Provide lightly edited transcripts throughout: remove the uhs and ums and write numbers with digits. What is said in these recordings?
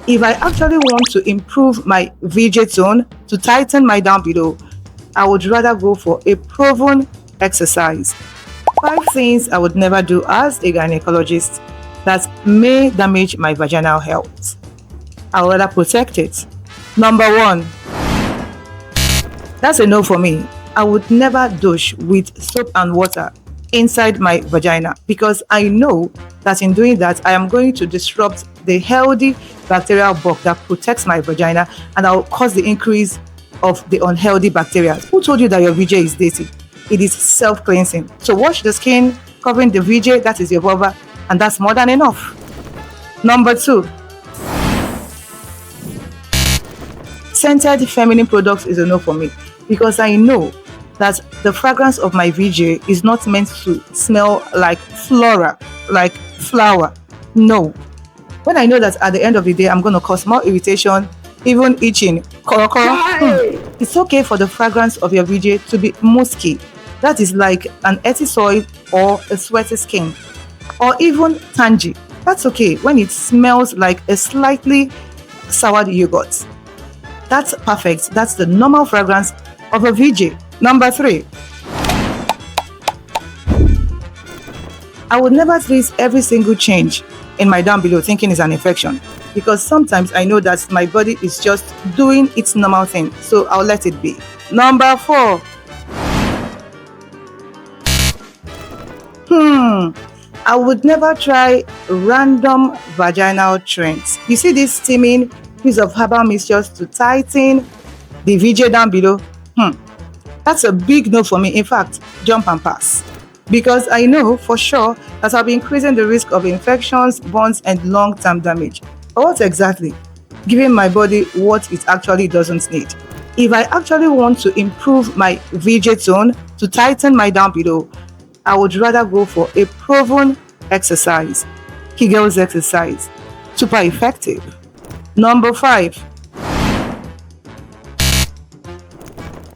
If I actually want to improve my VJ tone, to tighten my down below, I would rather go for a proven exercise. 5 things I would never do as a gynecologist that may damage my vaginal health. I would rather protect it. Number 1, that's a no for me. I would never douche with soap and water inside my vagina, because I know that in doing that, I am going to disrupt the healthy bacterial bulk that protects my vagina, and I'll cause the increase of the unhealthy bacteria. Who told you that your VJ is dirty? It is self-cleansing. So wash the skin, covering the VJ, that is your vulva, and that's more than enough. Number 2, scented feminine products is a no for me, because I know that the fragrance of my VJ is not meant to smell like flora, like flower. No. When I know that at the end of the day I'm going to cause more irritation, even itching, it's okay for the fragrance of your VJ to be musky. That is like an earthy soil or a sweaty skin, or even tangy. That's okay when it smells like a slightly soured yogurt. That's perfect. That's the normal fragrance of a VJ. Number 3, I would never trace every single change in my down below thinking it's an infection, because sometimes I know that my body is just doing its normal thing, so I'll let it be. Number 4, I would never try random vaginal trends. You see this steaming piece of herbal mixtures to tighten the VJ down below? That's a big no for me. In fact, jump and pass. Because I know for sure that I'll be increasing the risk of infections, burns, and long-term damage. But what exactly? Giving my body what it actually doesn't need. If I actually want to improve my VJ tone, to tighten my down below, I would rather go for a proven exercise. Kegel's exercise. Super effective. Number 5,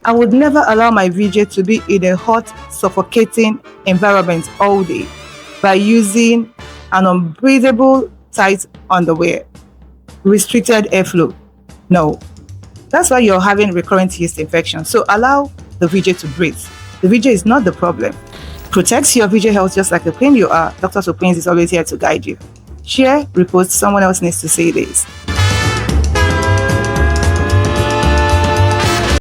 I would never allow my VJ to be in a hot, suffocating environment all day by using an unbreathable, tight underwear. Restricted airflow. No. That's why you're having recurrent yeast infection. So allow the VJ to breathe. The VJ is not the problem. Protect your VJ health just like the queen you are. Dr. Sopins is always here to guide you. Share, repost, someone else needs to say this.